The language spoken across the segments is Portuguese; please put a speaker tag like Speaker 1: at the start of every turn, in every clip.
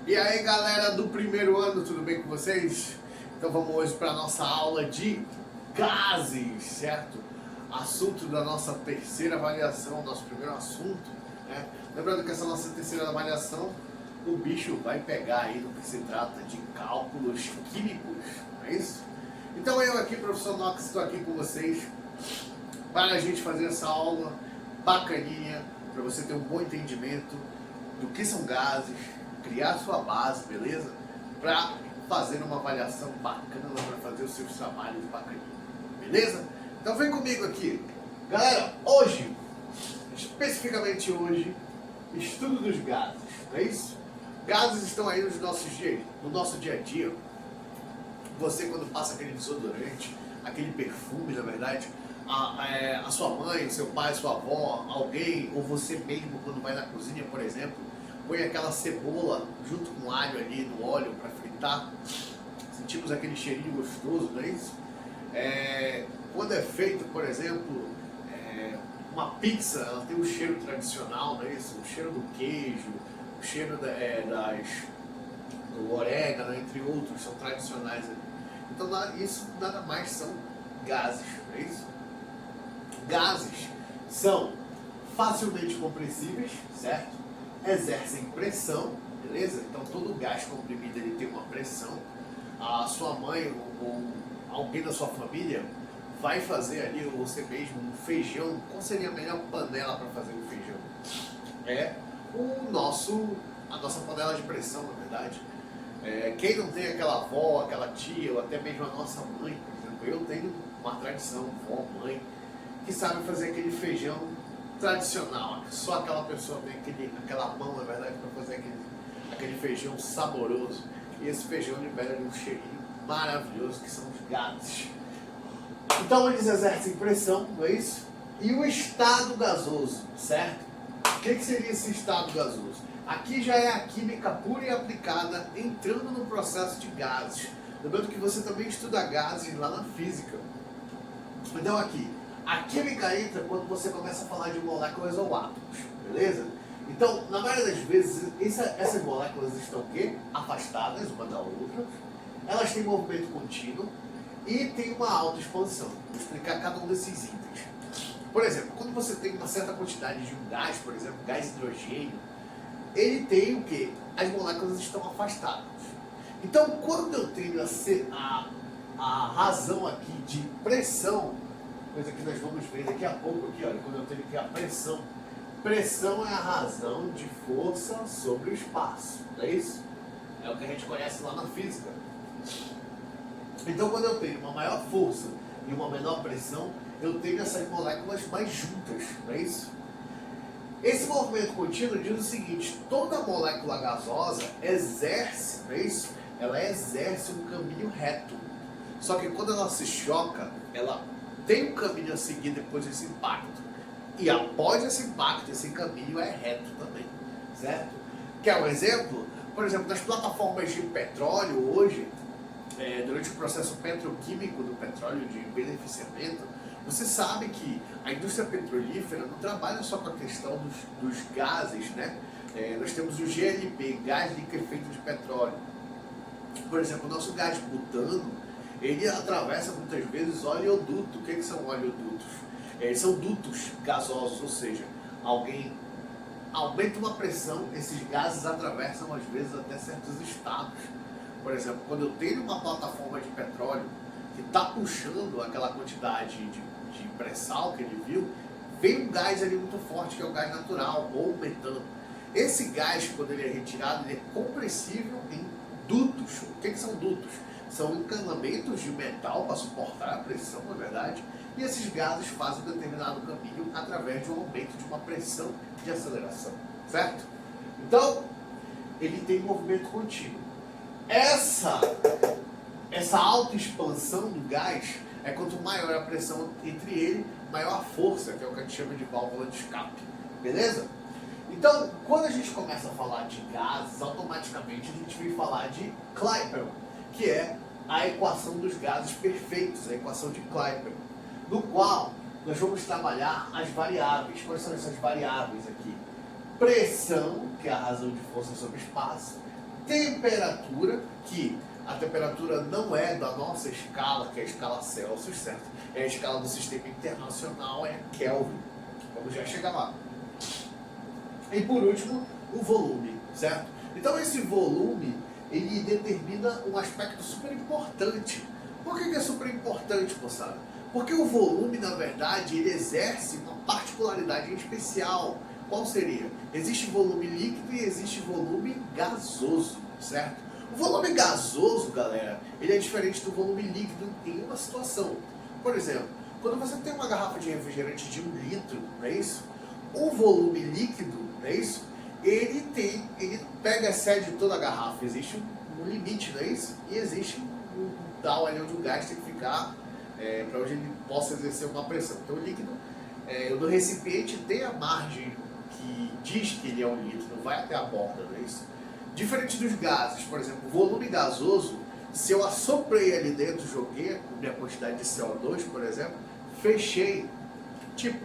Speaker 1: E aí galera do primeiro ano, tudo bem com vocês? Então vamos hoje para a nossa aula de gases, certo? Assunto da nossa terceira avaliação, nosso primeiro assunto, né? Lembrando que essa nossa terceira avaliação, o bicho vai pegar aí no que se trata de cálculos químicos, não é isso? Então eu aqui, professor Nox, estou aqui com vocês para a gente fazer essa aula bacaninha, para você ter um bom entendimento do que são gases, criar sua base, beleza? Para fazer uma avaliação bacana, para fazer os seus trabalhos bacaninhos, beleza? Então vem comigo aqui. Galera, hoje, especificamente hoje, estudo dos gases, não é isso? Gases estão aí no nosso dia a dia. Você quando passa aquele desodorante, aquele perfume, na verdade, a sua mãe, seu pai, sua avó, alguém, ou você mesmo quando vai na cozinha, por exemplo, põe aquela cebola junto com alho ali no óleo para fritar, sentimos aquele cheirinho gostoso, não é isso? Quando é feito, por exemplo, uma pizza, ela tem um cheiro tradicional, não é isso? O cheiro do queijo, o cheiro do orégano, entre outros, são tradicionais ali. Então isso nada mais são gases, não é isso? Gases são facilmente compressíveis, certo? Exercem pressão, beleza? Então todo gás comprimido ele tem uma pressão. A sua mãe ou alguém da sua família vai fazer ali, ou você mesmo, um feijão. Qual seria a melhor panela para fazer um feijão? A nossa panela de pressão, na verdade. Quem não tem aquela avó, aquela tia, ou até mesmo a nossa mãe, por exemplo, eu tenho uma tradição, vó, mãe, que sabe fazer aquele feijão tradicional. Só aquela pessoa tem aquela mão, na verdade, para fazer aquele feijão saboroso. E esse feijão libera um cheirinho maravilhoso, que são os gases. Então eles exercem pressão, não é isso? E o estado gasoso, certo? O que seria esse estado gasoso? Aqui já é a química pura e aplicada, entrando no processo de gases. Lembrando que você também estuda gases lá na física. Então aqui, a química entra quando você começa a falar de moléculas ou átomos, beleza? Então, na maioria das vezes, essas moléculas estão o quê? Afastadas uma da outra, elas têm movimento contínuo e tem uma alta expansão. Vou explicar cada um desses itens. Por exemplo, quando você tem uma certa quantidade de um gás, por exemplo, gás hidrogênio, ele tem o quê? As moléculas estão afastadas. Então, quando eu tenho a razão aqui de pressão, coisa que nós vamos ver daqui a pouco aqui, olha, quando eu tenho aqui a pressão. Pressão é a razão de força sobre o espaço, não é isso? É o que a gente conhece lá na física. Então, quando eu tenho uma maior força e uma menor pressão, eu tenho essas moléculas mais juntas, não é isso? Esse movimento contínuo diz o seguinte: toda molécula gasosa exerce, não é isso? Ela exerce um caminho reto. Só que quando ela se choca, ela tem um caminho a seguir depois desse impacto. E após esse impacto, esse caminho é reto também, certo? Quer um exemplo? Por exemplo, nas plataformas de petróleo hoje, durante o processo petroquímico do petróleo de beneficiamento, você sabe que a indústria petrolífera não trabalha só com a questão dos gases, né? Nós temos o GLP, gás líquido efeito de petróleo. Por exemplo, o nosso gás butano, ele atravessa muitas vezes oleoduto. O que são oleodutos? São dutos gasosos, ou seja, alguém aumenta uma pressão, esses gases atravessam às vezes até certos estados. Por exemplo, quando eu tenho uma plataforma de petróleo que está puxando aquela quantidade de pré-sal que ele viu, vem um gás ali muito forte, que é o gás natural, ou o metano. Esse gás, quando ele é retirado, ele é compressível em dutos. O que são dutos? São encanamentos de metal para suportar a pressão, na verdade, e esses gases fazem um determinado caminho através de um aumento de uma pressão de aceleração, certo? Então, ele tem movimento contínuo. Essa alta expansão do gás é quanto maior a pressão entre ele, maior a força, que é o que a gente chama de válvula de escape, beleza? Então, quando a gente começa a falar de gases, automaticamente a gente vem falar de Clapeyron, que é a equação dos gases perfeitos, a equação de Clapeyron, no qual nós vamos trabalhar as variáveis. Quais são essas variáveis aqui? Pressão, que é a razão de força sobre espaço, temperatura, que a temperatura não é da nossa escala, que é a escala Celsius, certo? É a escala do sistema internacional, é Kelvin. Vamos já chegar lá. E por último, o volume, certo? Então esse volume, ele determina um aspecto super importante. Por que é super importante, moçada? Porque o volume, na verdade, ele exerce uma particularidade em especial. Qual seria? Existe volume líquido e existe volume gasoso, certo? O volume gasoso, galera, ele é diferente do volume líquido em uma situação. Por exemplo, quando você tem uma garrafa de refrigerante de 1 litro, não é isso? O volume líquido, não é isso? Ele pega, excede toda a garrafa. Existe um limite, não é isso? E existe um tal ali onde o gás tem que ficar para onde ele possa exercer uma pressão. Então o líquido, no recipiente tem a margem que diz que ele é 1 litro, não vai até a borda, não é isso? Diferente dos gases, por exemplo, o volume gasoso, se eu assoprei ali dentro, joguei a minha quantidade de CO2, por exemplo, fechei, tipo,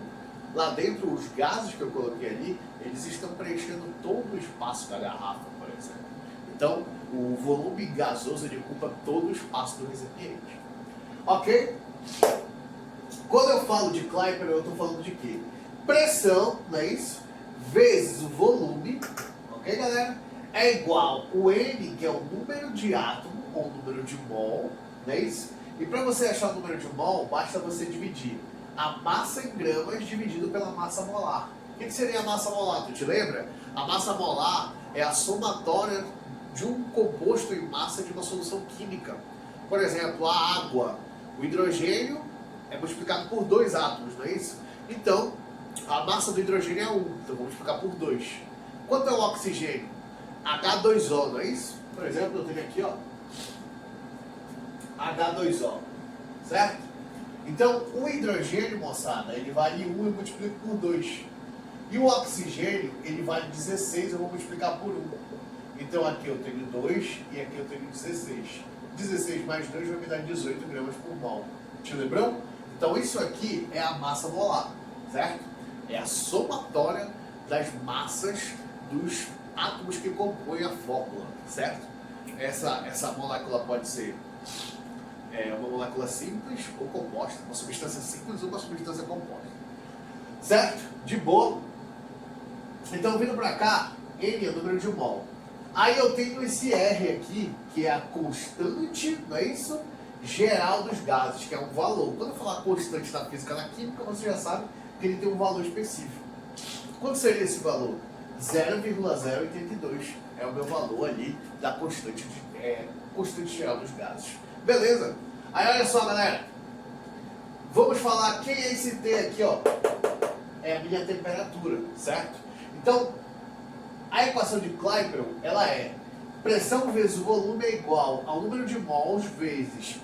Speaker 1: lá dentro os gases que eu coloquei ali, eles estão preenchendo todo o espaço da garrafa, por exemplo. Então, o volume gasoso, ele ocupa todo o espaço do recipiente. Ok? Quando eu falo de Kleiper, eu estou falando de quê? Pressão, não é isso? Vezes o volume, ok, galera? É igual o N, que é o número de átomo, ou o número de mol, não é isso? E para você achar o número de mol, basta você dividir a massa em gramas dividido pela massa molar. O que seria a massa molar? Tu te lembra? A massa molar é a somatória de um composto em massa de uma solução química. Por exemplo, a água, o hidrogênio é multiplicado por 2 átomos, não é isso? Então, a massa do hidrogênio é 1, então vou multiplicar por 2. Quanto é o oxigênio? H2O, não é isso? Por exemplo, eu tenho aqui, ó, H2O, certo? Então, o hidrogênio, moçada, ele vale 1, eu multiplico por 2. E o oxigênio, ele vale 16, eu vou multiplicar por 1. Então, aqui eu tenho 2 e aqui eu tenho 16. 16 mais 2 vai me dar 18 gramas por mol. Te lembrou? Então, isso aqui é a massa molar, certo? É a somatória das massas dos átomos que compõem a fórmula, certo? Essa molécula pode ser uma molécula simples ou composta, uma substância simples ou uma substância composta, certo? De boa. Então, vindo para cá, N é o número de mol. Aí eu tenho esse R aqui, que é a constante, não é isso? Geral dos gases, que é um valor. Quando eu falar constante na física, na química, você já sabe que ele tem um valor específico. Quanto seria esse valor? 0,082 é o meu valor ali da constante geral dos gases. Beleza? Aí olha só, galera. Vamos falar quem é esse T aqui, ó. É a minha temperatura, certo? Então, a equação de Kleipel, ela é pressão vezes o volume é igual ao número de mols vezes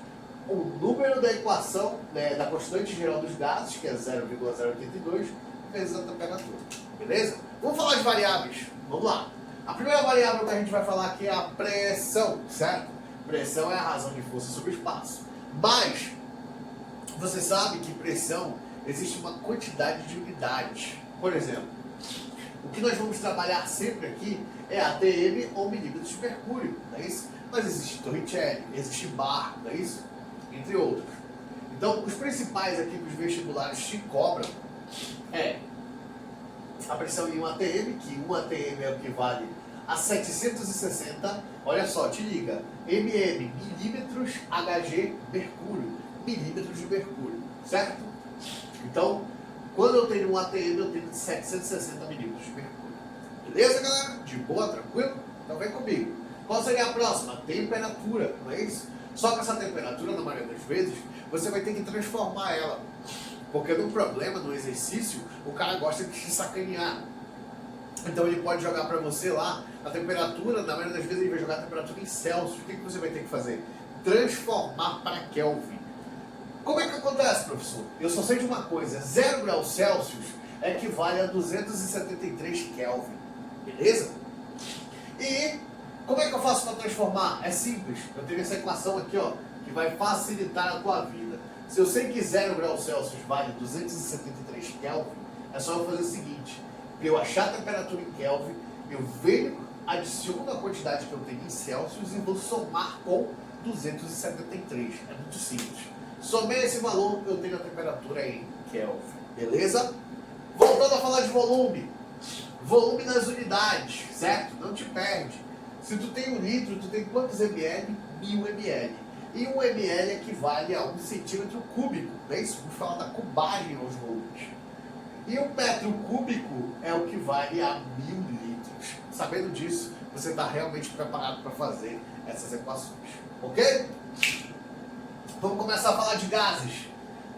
Speaker 1: o número da equação, da constante geral dos gases, que é 0,082, vezes a temperatura. Beleza? Vamos falar de variáveis. Vamos lá. A primeira variável que a gente vai falar aqui é a pressão, certo? Pressão é a razão de força sobre o espaço. Mas, você sabe que pressão existe uma quantidade de unidades. Por exemplo, o que nós vamos trabalhar sempre aqui é ATM ou milímetros de mercúrio, não é isso? Mas existe Torricelli, existe bar, não é isso? Entre outros. Então, os principais aqui que os vestibulares te cobram é a pressão em 1 atm, que 1 atm é o que vale a 760, olha só, te liga, mm, milímetros, Hg, mercúrio, milímetros de mercúrio, certo? Então, quando eu tenho 1 atm, eu tenho 760 milímetros de mercúrio. Beleza, galera? De boa, tranquilo? Então vem comigo. Qual seria a próxima? Temperatura, não é isso? Só que essa temperatura, na maioria das vezes, você vai ter que transformar ela. Porque no problema, no exercício, o cara gosta de te sacanear. Então ele pode jogar para você lá a temperatura, na maioria das vezes ele vai jogar a temperatura em Celsius. O que você vai ter que fazer? Transformar para Kelvin. Como é que acontece, professor? Eu só sei de uma coisa, 0 graus Celsius equivale a 273 Kelvin. Beleza? E como é que eu faço para transformar? É simples. Eu tenho essa equação aqui, ó, que vai facilitar a tua vida. Se eu sei que 0 graus Celsius vale 273 Kelvin, é só eu fazer o seguinte. Para eu achar a temperatura em Kelvin, eu venho adiciono a quantidade que eu tenho em Celsius e vou somar com 273. É muito simples. Somei esse valor, eu tenho a temperatura em Kelvin. Beleza? Voltando a falar de volume. Volume nas unidades, certo? Não te perde. Se tu tem 1 litro, tu tem quantos ml? 1000 ml. E 1 ml equivale a 1 centímetro cúbico. É isso? Vamos falar da cubagem aos volumes. E um metro cúbico é o que vale a 1000 litros. Sabendo disso, você está realmente preparado para fazer essas equações. Ok? Vamos começar a falar de gases.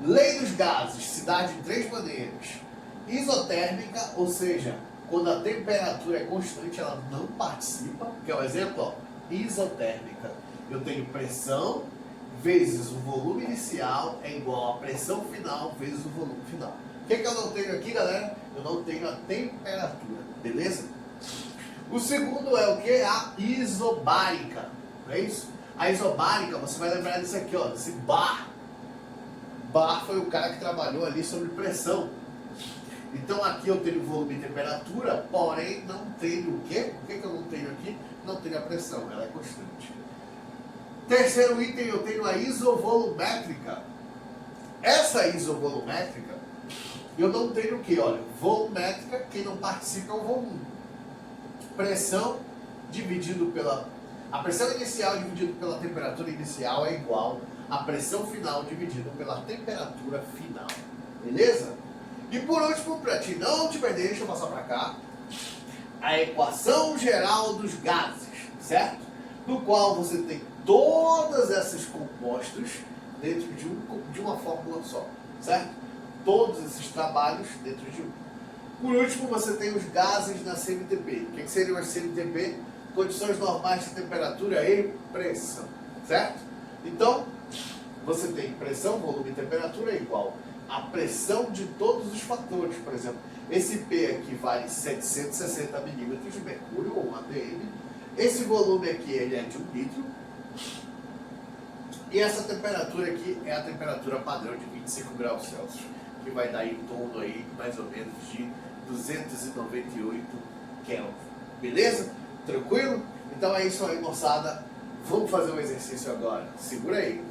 Speaker 1: Lei dos gases se dá de 3 maneiras. Isotérmica, ou seja, quando a temperatura é constante, ela não participa. Que é o exemplo, ó, isotérmica. Eu tenho pressão vezes o volume inicial é igual a pressão final vezes o volume final. O que eu não tenho aqui, galera? Eu não tenho a temperatura, beleza? O segundo é o que? A isobárica, não é isso? A isobárica, você vai lembrar disso aqui, ó, desse bar. Bar foi o cara que trabalhou ali sobre pressão. Então aqui eu tenho volume e temperatura, porém não tenho o quê? O que eu não tenho aqui? Não tenho a pressão, ela é constante. Terceiro item, eu tenho a isovolumétrica. Essa isovolumétrica, eu não tenho o quê? Olha, volumétrica, quem não participa é o volume. Pressão dividido pela... A pressão inicial dividido pela temperatura inicial é igual à pressão final dividido pela temperatura final. Beleza? E por último, para ti não te perder, deixa eu passar para cá, a equação geral dos gases, certo? No qual você tem todas essas compostos dentro de uma fórmula só, certo? Todos esses trabalhos dentro de um. Por último, você tem os gases na CMTP. O que seriam as CMTP? Condições normais de temperatura e pressão, certo? Então, você tem pressão, volume e temperatura é igual a pressão de todos os fatores. Por exemplo, esse P aqui vale 760 milímetros de mercúrio, ou 1 atm. Esse volume aqui ele é de 1 litro. E essa temperatura aqui é a temperatura padrão de 25 graus Celsius, que vai dar em torno aí, mais ou menos, de 298 Kelvin. Beleza? Tranquilo? Então é isso aí, moçada. Vamos fazer um exercício agora. Segura aí.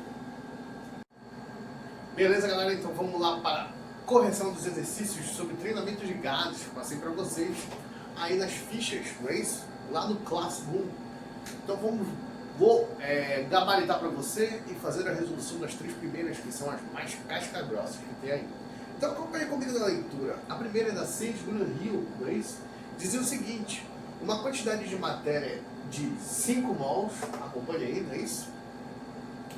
Speaker 1: Beleza, galera? Então vamos lá para a correção dos exercícios sobre treinamento de gases. Passei para vocês aí nas fichas, não é isso? Lá no Classroom. Então vou gabaritar para você e fazer a resolução das 3 primeiras, que são as mais casca-grossas que tem aí. Então acompanhe comigo na leitura. A primeira é da Sage Green-Hill, não é isso? Dizia o seguinte: uma quantidade de matéria de 5 mols, acompanhe aí, não é isso?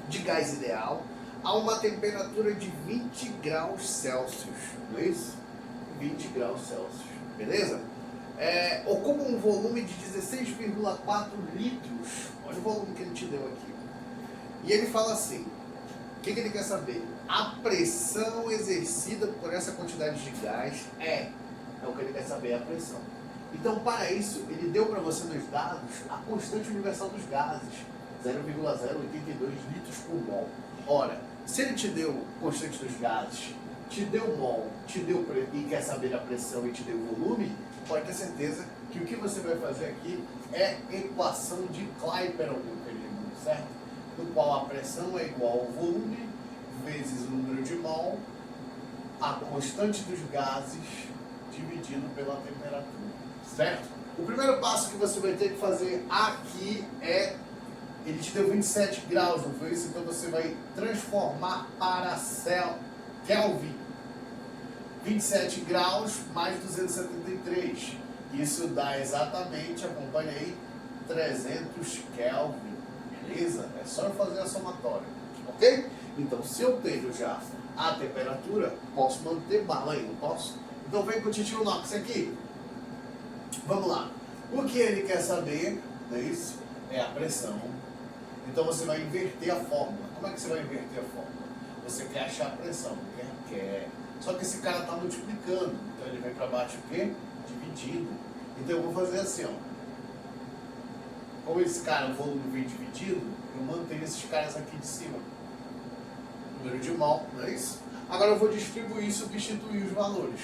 Speaker 1: De gás ideal, a uma temperatura de 20 graus Celsius, não é isso? 20 graus Celsius, beleza? Ocupa um volume de 16,4 litros. Olha o volume que ele te deu aqui. E ele fala assim, o que ele quer saber? A pressão exercida por essa quantidade de gás é o que ele quer saber, a pressão. Então, para isso, ele deu para você nos dados a constante universal dos gases, 0,082 litros por mol. Ora, se ele te deu constante dos gases, te deu mol, e quer saber a pressão e te deu volume, pode ter certeza que o que você vai fazer aqui é equação de Clapeyron, certo? No qual a pressão é igual ao volume vezes o número de mol, a constante dos gases dividido pela temperatura, certo? O primeiro passo que você vai ter que fazer aqui é, ele te deu 27 graus, não foi isso? Então você vai transformar para Kelvin. 27 graus mais 273. Isso dá exatamente, acompanha aí, 300 Kelvin. Beleza? É só eu fazer a somatória. Ok? Então, se eu tenho já a temperatura, posso manter bala aí, não posso? Então vem com o titio Nox aqui. Vamos lá. O que ele quer saber, não é isso? É a pressão. Então você vai inverter a fórmula. Como é que você vai inverter a fórmula? Você quer achar a pressão, quer. Só que esse cara está multiplicando. Então ele vem para baixo o quê? Dividido. Então eu vou fazer assim, ó. Como esse cara, o volume vem dividido, eu mantenho esses caras aqui de cima. Número de mol, não é isso? Agora eu vou distribuir, substituir os valores.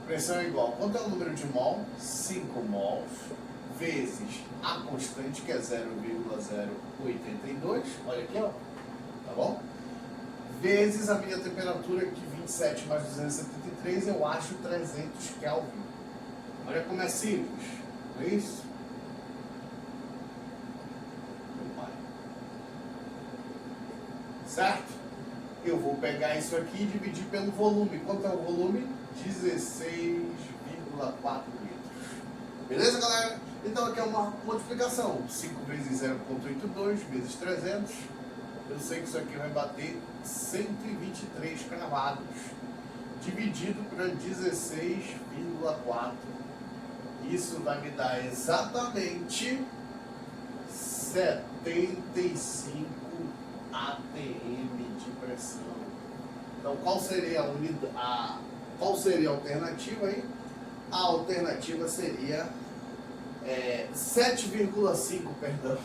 Speaker 1: Pressão é igual, quanto é o número de mol? 5 mols, vezes a constante, que é 0,082, olha aqui, ó, tá bom? Vezes a minha temperatura, que 27 mais 273, eu acho 300 Kelvin. Olha como é simples, não é isso? Certo? Eu vou pegar isso aqui e dividir pelo volume. Quanto é o volume? 16,4 litros. Beleza, galera? Então aqui é uma multiplicação. 5 vezes 0,82 vezes 300. Eu sei que isso aqui vai bater 123 cravados. Dividido para 16,4. Isso vai me dar exatamente 75 ATM de pressão. Então, qual seria a unidade? Qual seria a alternativa aí? A alternativa seria 7,5, perdão.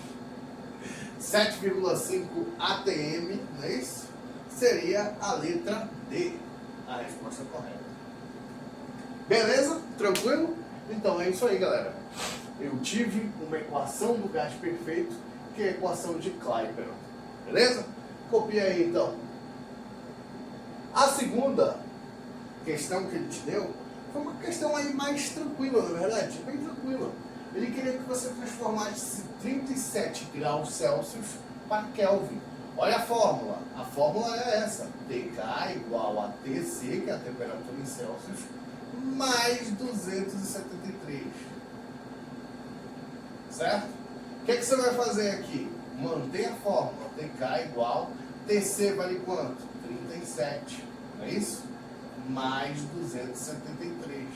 Speaker 1: 7,5 ATM, não é isso? Seria a letra D, a resposta correta. Beleza? Tranquilo? Então é isso aí, galera. Eu tive uma equação do gás perfeito, que é a equação de Clapeyron. Beleza? Copia aí então. A segunda questão que ele te deu foi uma questão aí mais tranquila, na verdade, bem tranquila. Ele queria que você transformasse 37 graus Celsius para Kelvin. Olha a fórmula. A fórmula é essa. TK igual a TC, que é a temperatura em Celsius, mais 273. Certo? O que você vai fazer aqui? Manter a fórmula. TK igual, TC vale quanto? 37, não é isso? Mais 273.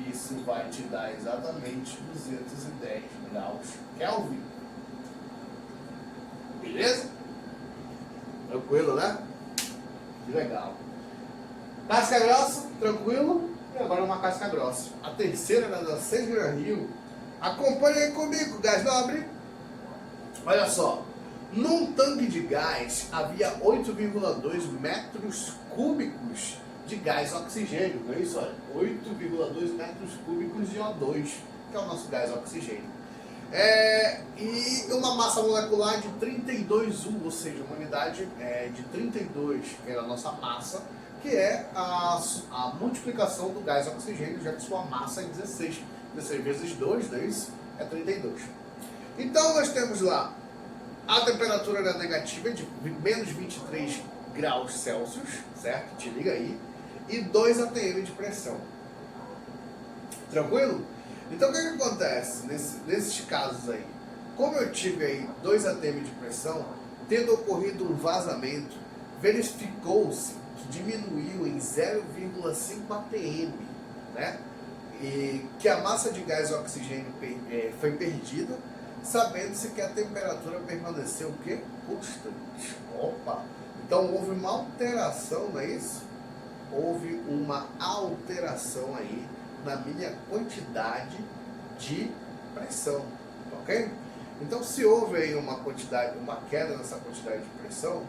Speaker 1: Isso vai te dar exatamente 210 graus Kelvin. Beleza? Tranquilo, né? Que legal. Casca grossa, tranquilo. E agora uma casca grossa. A terceira da 6 Gran Rio. Acompanha aí comigo, gás nobre. Olha só. Num tanque de gás havia 8,2 metros cúbicos de gás oxigênio. Não é isso? Olha, 8,2 metros cúbicos de O2, que é o nosso gás oxigênio. E uma massa molecular de 32U, ou seja, uma unidade de 32, que é a nossa massa, que é a multiplicação do gás oxigênio, já que sua massa é 16. 16 vezes 2, não é isso? É 32. Então nós temos lá a temperatura negativa de menos 23 graus Celsius, certo? Te liga aí. E 2 atm de pressão. Tranquilo? Então o que acontece nesses casos aí? Como eu tive aí 2 atm de pressão, tendo ocorrido um vazamento, verificou-se que diminuiu em 0,5 atm, né? E que a massa de gás oxigênio foi perdida, sabendo-se que a temperatura permaneceu o quê? Constante. Opa! Então houve uma alteração, não é isso? Houve uma alteração aí na minha quantidade de pressão, ok? Então se houve aí uma queda nessa quantidade de pressão,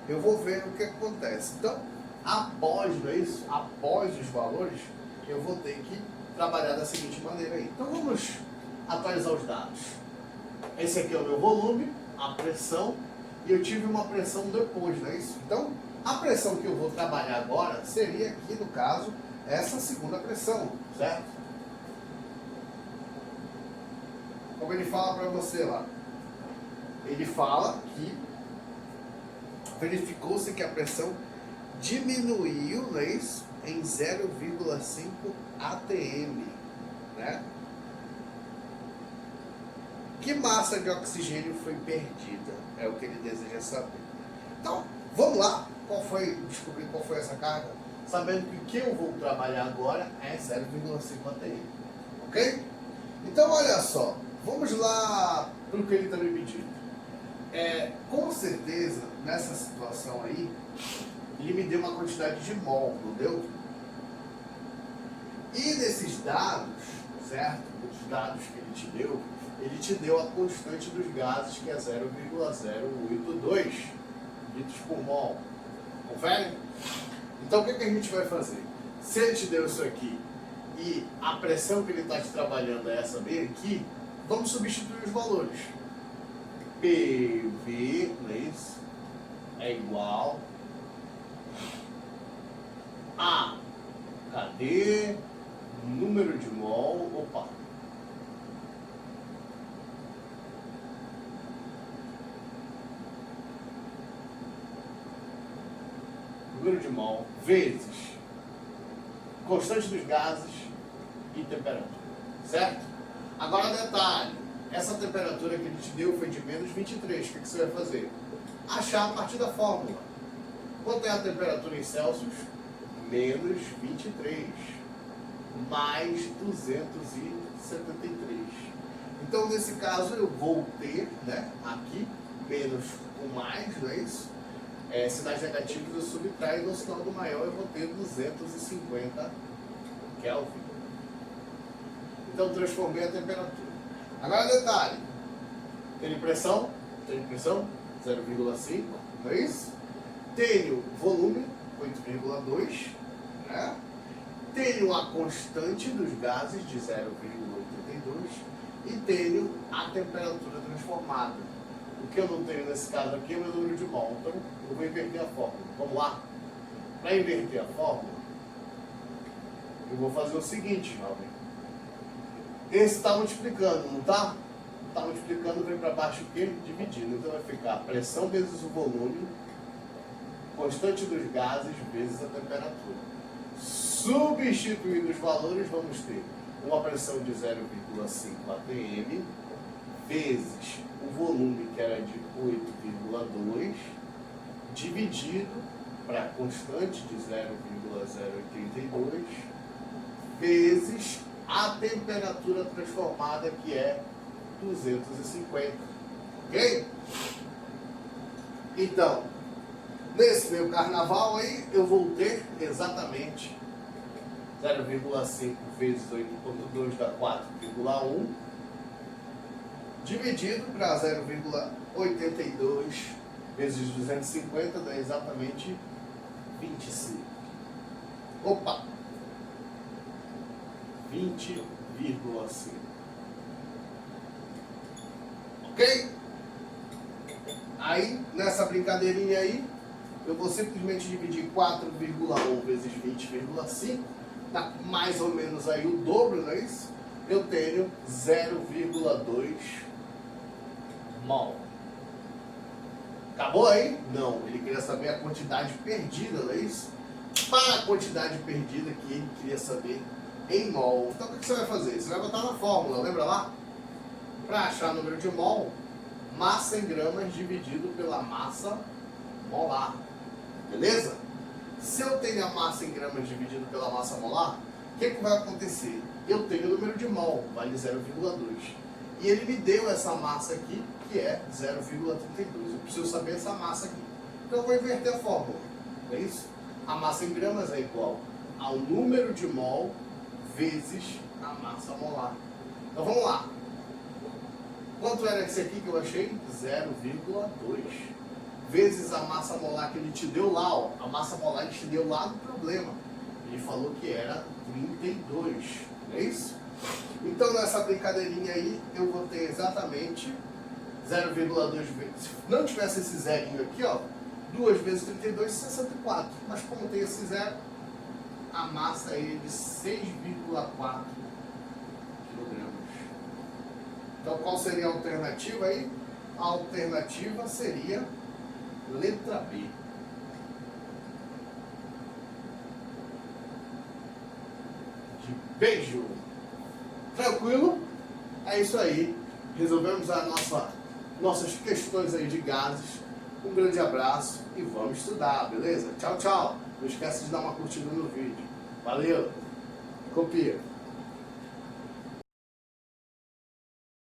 Speaker 1: eu vou ver o que acontece. Então, após, não é isso? Após os valores, eu vou ter que trabalhar da seguinte maneira aí. Então vamos atualizar os dados. Esse aqui é o meu volume, a pressão, e eu tive uma pressão depois, não é isso? Então, a pressão que eu vou trabalhar agora seria aqui, no caso, essa segunda pressão, certo? Como ele fala para você lá, ele fala que verificou-se que a pressão diminuiu, não é isso? Em 0,5 atm, né? Que massa de oxigênio foi perdida? É o que ele deseja saber. Então, vamos lá. Descobrir qual foi essa carga? Sabendo que o que eu vou trabalhar agora é 0,5 atm. Ok? Então, olha só. Vamos lá para o que ele está me pedindo. Com certeza, nessa situação aí, ele me deu uma quantidade de mol, não deu? E nesses dados, certo? Os dados que ele te deu a constante dos gases, que é 0,082 litros por mol. Confere? Então o que a gente vai fazer? Se ele te deu isso aqui e a pressão que ele está te trabalhando é essa bem aqui, vamos substituir os valores. PV, não é isso? É igual a, cadê? Número de mol, opa. Número de mol vezes constante dos gases e temperatura, certo? Agora detalhe, essa temperatura que ele te deu foi de menos 23, o que você vai fazer? Achar a partir da fórmula. Quanto é a temperatura em Celsius? Menos 23, mais 273. Então nesse caso eu vou ter, né, aqui, menos com mais, não é isso? Sinais negativos eu subtraio no sinal do maior eu vou ter 250 Kelvin. Então transformei a temperatura. Agora detalhe, tenho pressão? Tenho pressão? 0,5, não é isso? Tenho volume, 8,2, né? Tenho a constante dos gases de 0,82 e tenho a temperatura transformada. O que eu não tenho nesse caso aqui é o meu número de mol. Então, eu vou inverter a fórmula. Vamos lá? Para inverter a fórmula, eu vou fazer o seguinte, jovem. Esse está multiplicando, não está? Está multiplicando, vem para baixo o quê? Dividindo. Então, vai ficar pressão vezes o volume, constante dos gases vezes a temperatura. Substituindo os valores, vamos ter uma pressão de 0,5 atm vezes o volume, que era de 8,2, dividido para a constante de 0,082, vezes a temperatura transformada, que é 250. Ok? Então, nesse meu carnaval aí, eu vou ter exatamente 0,5 vezes 8,2 dá 4,1, dividido para 0,82 vezes 250 dá exatamente 25. Opa! 20,5. Ok? Aí, nessa brincadeirinha aí, eu vou simplesmente dividir 4,1 vezes 20,5, dá mais ou menos aí o dobro, não é isso? Eu tenho 0,2 mol. Acabou aí? Não, ele queria saber a quantidade perdida, não é isso? Para a quantidade perdida que ele queria saber em mol. Então o que você vai fazer? Você vai botar na fórmula, lembra lá? Para achar o número de mol, massa em gramas dividido pela massa molar. Beleza? Se eu tenho a massa em gramas dividido pela massa molar, o que vai acontecer? Eu tenho o número de mol, vale 0,2. E ele me deu essa massa aqui, que é 0,32. Eu preciso saber essa massa aqui. Então eu vou inverter a fórmula. É isso? A massa em gramas é igual ao número de mol vezes a massa molar. Então vamos lá. Quanto era esse aqui que eu achei? 0,2. Vezes a massa molar que ele te deu lá, ó. A massa molar ele te deu lá no problema. Ele falou que era 32. Não é isso? Então nessa brincadeirinha aí, eu vou ter exatamente 0,2 vezes. Se não tivesse esse zerinho aqui, ó, 2 vezes 32, 64. Mas como tem esse zero, a massa é de 6,4 kg. Então qual seria a alternativa aí? A alternativa seria letra B. De beijo. Tranquilo? É isso aí. Resolvemos nossas questões aí de gases. Um grande abraço e vamos estudar, beleza? Tchau, tchau. Não esquece de dar uma curtida no vídeo. Valeu. Copia.